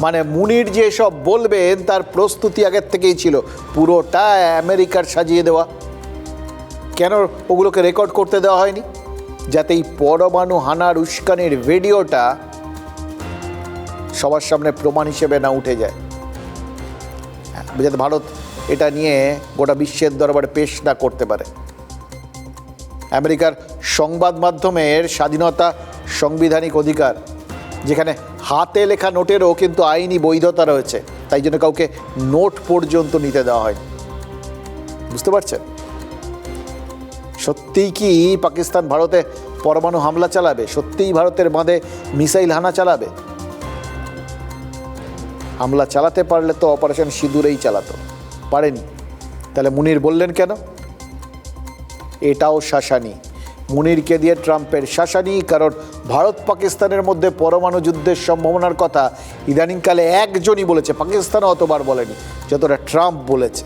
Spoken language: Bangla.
মানে মুনির যে সব বলবেন তার প্রস্তুতি আগের থেকেই ছিল, পুরোটা আমেরিকার সাজিয়ে দেওয়া। কেন ওগুলোকে রেকর্ড করতে দেওয়া হয়নি? যাতে এই পরমাণু হানার উস্কানির ভিডিওটা সবার সামনে প্রমাণ হিসেবে না উঠে যায়, যাতে ভারত এটা নিয়ে গোটা বিশ্বের দরবারে পেশ না করতে পারে। আমেরিকার সংবাদ মাধ্যমের স্বাধীনতা সাংবিধানিক অধিকার, যেখানে হাতে লেখা নোটেরও কিন্তু আইনি বৈধতা রয়েছে, তাই জন্য কাউকে নোট পর্যন্ত নিতে দেওয়া হয়নি। বুঝতে পারছেন? সত্যিই কি পাকিস্তান ভারতে পরমাণু হামলা চালাবে? সত্যিই ভারতের বাঁধে মিসাইল হানা চালাবে? হামলা চালাতে পারলে তো অপারেশন সিঁদুরেই চালাতো, পারেনি। তাহলে মুনির বললেন কেন? এটাও শাসানি। মুনিরকে দিয়ে ট্রাম্পের শাসানি, কারণ ভারত পাকিস্তানের মধ্যে পরমাণু যুদ্ধের সম্ভাবনার কথা ইদানিংকালে একজনই বলেছে, পাকিস্তানও অতবার বলেনি যতটা ট্রাম্প বলেছে।